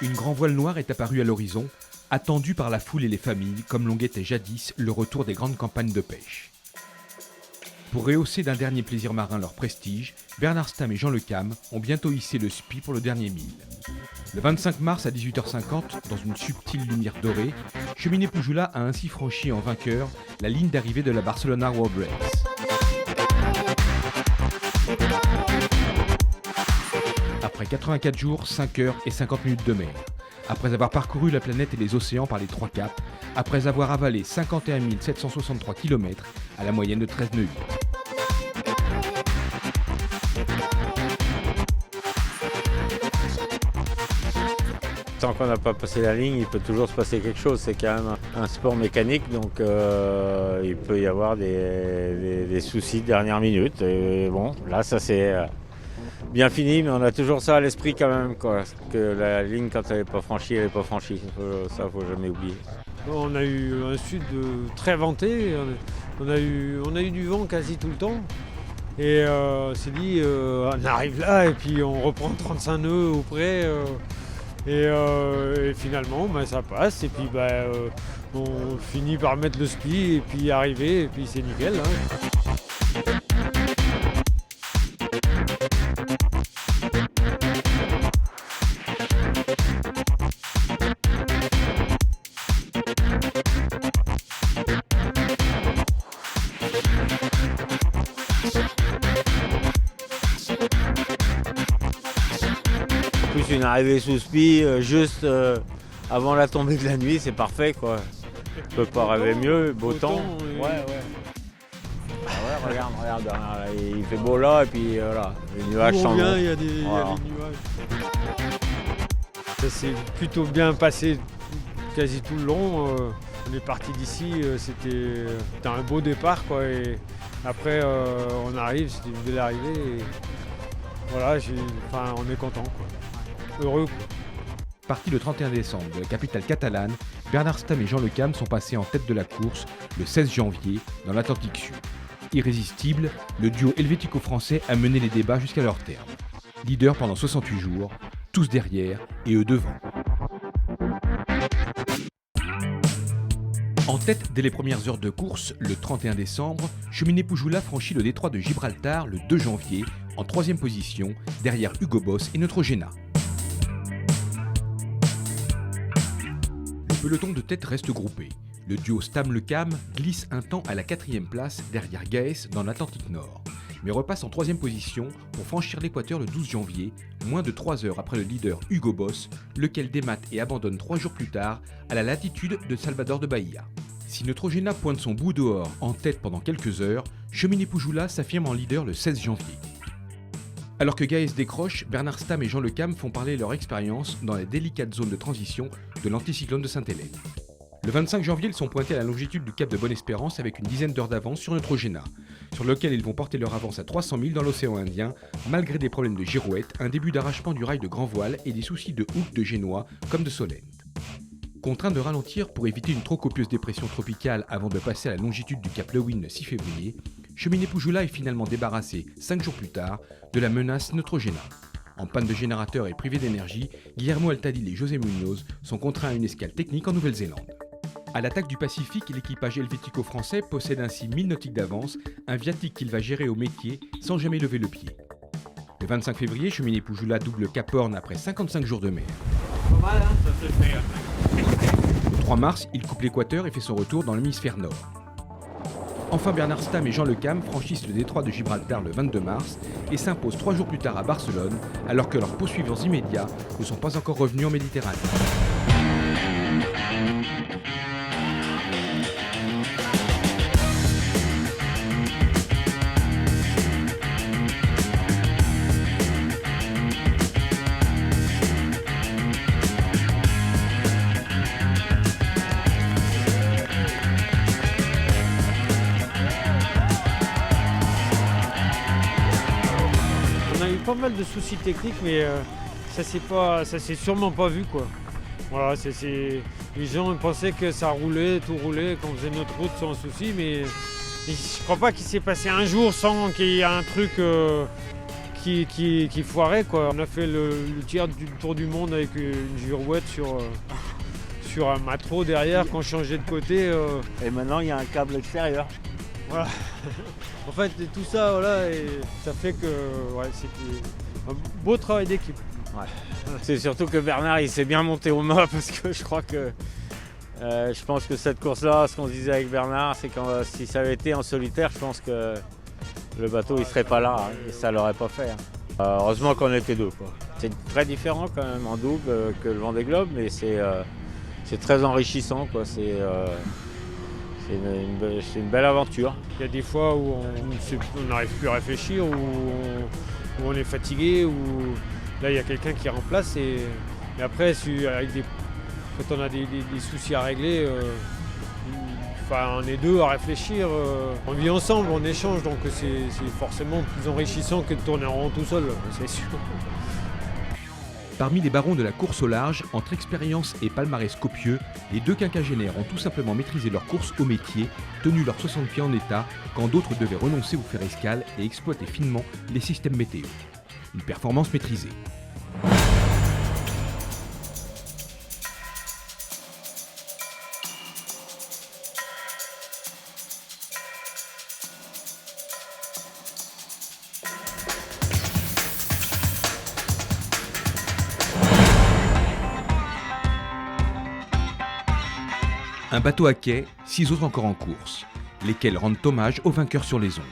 une grand voile noire est apparue à l'horizon, attendue par la foule et les familles, comme l'on guettait jadis le retour des grandes campagnes de pêche. Pour rehausser d'un dernier plaisir marin leur prestige, Bernard Stamm et Jean Le Cam ont bientôt hissé le SPI pour le dernier mille. Le 25 mars à 18h50, dans une subtile lumière dorée, Cheminée Poujoula a ainsi franchi en vainqueur la ligne d'arrivée de la Barcelona World Race. Après 84 jours, 5 heures et 50 minutes de mer, après avoir parcouru la planète et les océans par les 3 caps, après avoir avalé 51 763 km à la moyenne de 13 nœuds 8. Tant qu'on n'a pas passé la ligne, il peut toujours se passer quelque chose. C'est quand même un sport mécanique, donc il peut y avoir des soucis de dernière minute. Et bon, là, ça c'est bien fini, mais on a toujours ça à l'esprit quand même, quoi. Que la ligne, quand elle n'est pas franchie, elle n'est pas franchie. Ça, il ne faut jamais oublier. On a eu un sud très venté. On a eu du vent quasi tout le temps. Et on s'est dit, on arrive là et puis on reprend 35 nœuds auprès. Et finalement, ça passe. Et puis on finit par mettre le SPI et puis arriver. Et puis c'est nickel. Une arrivée sous SPI juste avant la tombée de la nuit, c'est parfait, quoi. On peut pas rêver mieux, beau temps. Ouais. Ah ouais, regarde, il fait beau là et puis voilà, les nuages sont bien, il y a des nuages. Ça s'est plutôt bien passé quasi tout le long. On est parti d'ici, c'était un beau départ, quoi. Et après on arrive, c'était une belle arrivée. Et voilà, on est content, quoi. Heureux, quoi. Parti le 31 décembre de la capitale catalane, Bernard Stamm et Jean Le Cam sont passés en tête de la course le 16 janvier dans l'Atlantique Sud. Irrésistible, le duo helvético-français a mené les débats jusqu'à leur terme. Leader pendant 68 jours, tous derrière et eux devant. En tête dès les premières heures de course, le 31 décembre, Cheminée Poujoula franchit le détroit de Gibraltar le 2 janvier, en 3e position, derrière Hugo Boss et Neutrogena. Le peloton de tête reste groupé. Le duo Stamm-Le Cam glisse un temps à la 4e place derrière Gaes dans l'Atlantique Nord, mais repasse en 3e position pour franchir l'équateur le 12 janvier, moins de 3 heures après le leader Hugo Boss, lequel démate et abandonne 3 jours plus tard à la latitude de Salvador de Bahia. Si Neutrogena pointe son bout dehors en tête pendant quelques heures, Cheminée Poujoula s'affirme en leader le 16 janvier. Alors que Gaes décroche, Bernard Stamm et Jean Le Cam font parler leur expérience dans la délicate zone de transition de l'anticyclone de Sainte-Hélène. Le 25 janvier, ils sont pointés à la longitude du cap de Bonne-Espérance avec une dizaine d'heures d'avance sur Neutrogena, sur lequel ils vont porter leur avance à 300 000 dans l'océan Indien, malgré des problèmes de girouette, un début d'arrachement du rail de grand voile et des soucis de hook de Génois comme de Solent. Contraint de ralentir pour éviter une trop copieuse dépression tropicale avant de passer à la longitude du cap Lewin le 6 février, Cheminée Poujoula est finalement débarrassé, 5 jours plus tard, de la menace Neutrogena. En panne de générateur et privé d'énergie, Guillermo Altadil et José Munoz sont contraints à une escale technique en Nouvelle-Zélande. À l'attaque du Pacifique, l'équipage helvético-français possède ainsi 1000 nautiques d'avance, un viatique qu'il va gérer au métier sans jamais lever le pied. Le 25 février, Cheminée Poujoula double Cap Horn après 55 jours de mer. Pas mal, ça se fait. Le 3 mars, il coupe l'équateur et fait son retour dans l'hémisphère nord. Enfin, Bernard Stamm et Jean Le Cam franchissent le détroit de Gibraltar le 22 mars et s'imposent 3 jours plus tard à Barcelone, alors que leurs poursuivants immédiats ne sont pas encore revenus en Méditerranée. Pas mal de soucis techniques, mais ça s'est sûrement pas vu, quoi. Voilà, les gens pensaient que ça roulait, tout roulait, qu'on faisait notre route sans souci, mais je crois pas qu'il s'est passé un jour sans qu'il y ait un truc qui foirait, quoi. On a fait le tiers du tour du monde avec une girouette sur un mâtreau derrière qu'on changeait de côté. Et maintenant il y a un câble extérieur. Voilà. En fait, tout ça, voilà, et ça fait que c'était un beau travail d'équipe. Ouais. C'est surtout que Bernard il s'est bien monté au mât parce que je crois que je pense que cette course-là, ce qu'on se disait avec Bernard, c'est que si ça avait été en solitaire, je pense que le bateau il serait pas là et ça l'aurait pas fait. Heureusement qu'on était deux, quoi. C'est très différent quand même en double que le Vendée Globe, mais c'est très enrichissant, quoi. C'est une belle aventure. Il y a des fois où on n'arrive plus à réfléchir, où on est fatigué, où là il y a quelqu'un qui remplace et après quand on a des soucis à régler, on est deux à réfléchir, on vit ensemble, on échange, donc c'est forcément plus enrichissant que de tourner en rond tout seul, c'est sûr. Parmi les barons de la course au large, entre expérience et palmarès copieux, les deux quinquagénaires ont tout simplement maîtrisé leur course au métier, tenu leurs 60 pieds en état, quand d'autres devaient renoncer ou faire escale et exploiter finement les systèmes météo. Une performance maîtrisée. Un bateau à quai, 6 autres encore en course, lesquels rendent hommage aux vainqueurs sur les ondes.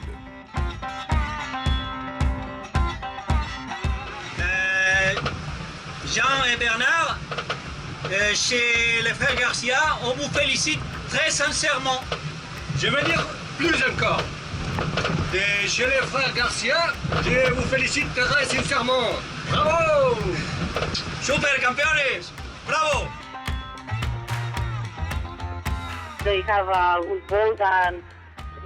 Jean et Bernard, chez les frères Garcia, on vous félicite très sincèrement. Je veux dire plus encore. Et chez les frères Garcia, je vous félicite très sincèrement. Bravo! Super campeones! Bravo! They have a good boat and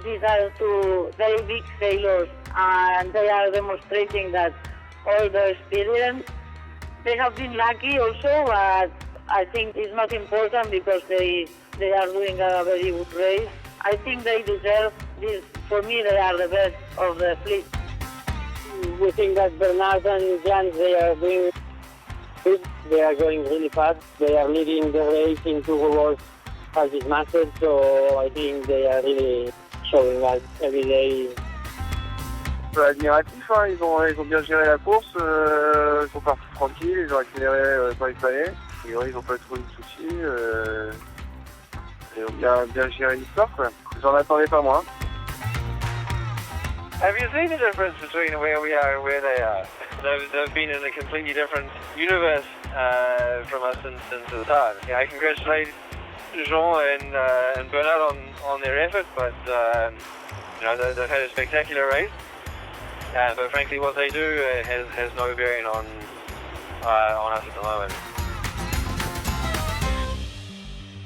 these are two very big sailors and they are demonstrating that all their experience. They have been lucky also, but I think it's not important because they are doing a very good race. I think they deserve this. For me, they are the best of the fleet. We think that Bernard and Jan, they are doing good. They are going really fast. They are leading the race in 2 hours fastest masters, so I think they are really showing us every day. Admiratif, hein. Ils ont bien géré la course, ils sont partis tranquilles, ils ont accéléré quand il fallait. Et ouais, ils n'ont pas trouvé de soucis. Ils ont bien géré l'histoire, quoi. J'en attendais pas moins. Have you seen the difference between where we are and where they are? They've been in a completely different universe from us since the start. Yeah, I congratulate Jean and Bernard on their effort, but they've had a spectacular race. But frankly, what they do has no bearing on us at the moment.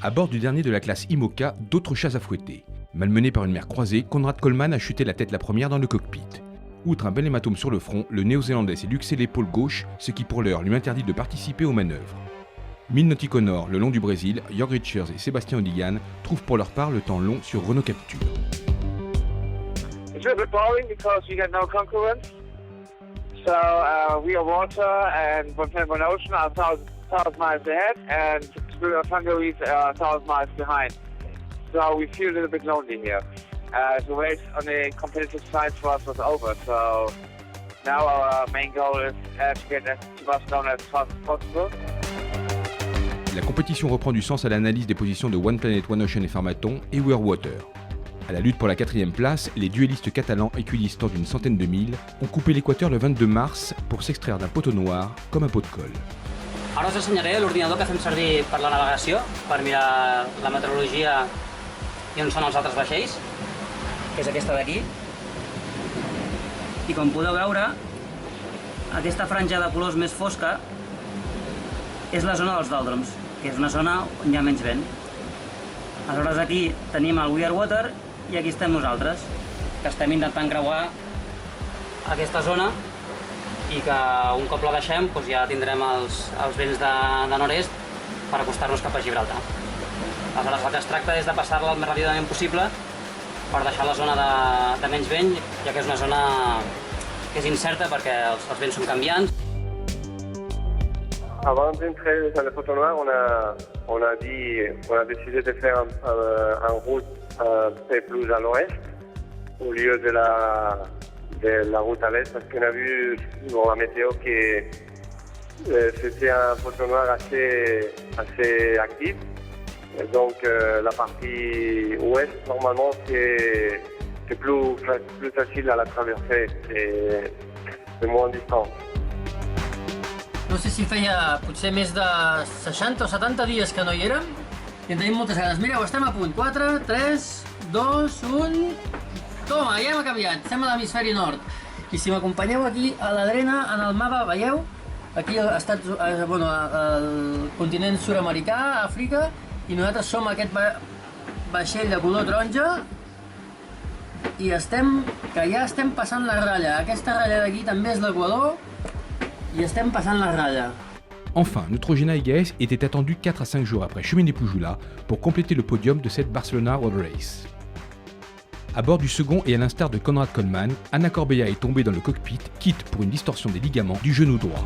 À bord du dernier de la classe IMOCA, d'autres chats à fouetter. Malmené par une mer croisée, Conrad Coleman a chuté la tête la première dans le cockpit. Outre un bel hématome sur le front, le néo-zélandais s'est luxé l'épaule gauche, ce qui pour l'heure lui interdit de participer aux manœuvres. 1000 nautiques au nord, le long du Brésil, Jörg Richers et Sébastien Odigan trouvent pour leur part le temps long sur Renault Capture. It's a bit boring because you get no concurrence. So we are water and Finland Ocean are 1,000 miles ahead and Spirit of Hungary is 1,000 miles behind. So we feel a little bit lonely here. The race on the competitive side for us was over. So now our main goal is to get to Barcelona as fast as possible. La compétition reprend du sens à l'analyse des positions de One Planet, One Ocean et Pharmaton et We're Water. À la lutte pour la 4e place, les duellistes catalans équidistants d'une centaine de milles ont coupé l'équateur le 22 mars pour s'extraire d'un poteau noir comme un pot de colle. Ara us ensenyaré l'ordinador que fem servir per la navegació, per mirar la meteorologia i on són els altres vaixells, que és aquesta d'aquí. I com podeu veure, aquesta franja de colors més fosca és la zona dels doldrums, que és una zona on hi ha menys vent. Aleshores aquí tenim el We Are Water i aquí estem nosaltres, que estem intentant creuar aquesta zona i que un cop la deixem doncs ja tindrem els vents de nord-est per acostar-nos cap a Gibraltar. Aleshores el que es tracta és de passar-la el més ràpidament possible per deixar la zona de menys vent, ja que és una zona que és incerta perquè els vents són canviants. Avant d'entrer dans le Poteau Noir, on a décidé de faire en route un peu plus à l'ouest, au lieu de la route à l'est, parce qu'on a vu dans la météo que c'était un Poteau Noir assez actif. Et donc la partie ouest, normalement, c'est plus facile à la traverser et moins distance. No sé si feia potser més de 60 o 70 dies que no hi érem i en tenim moltes ganes. Mireu, estem a punt. 4, 3, 2, 1... Toma, ja hem canviat. Estem a l'hemisferi nord. I si m'acompanyeu aquí a la drena, en el mapa, veieu? Aquí al continent sud-americà, Àfrica, i nosaltres som aquest vaixell de color taronja i ja estem passant la ratlla. Aquesta ratlla d'aquí també és l'Equador i estem passant la ratlla. Enfin, Neutrogena Egaez était attendu 4 à 5 jours après Cheminée-Poujoula pour compléter le podium de cette Barcelona Road Race. À bord du second et à l'instar de Konrad Coleman, Anna Corbella est tombée dans le cockpit, quitte pour une distorsion des ligaments du genou droit.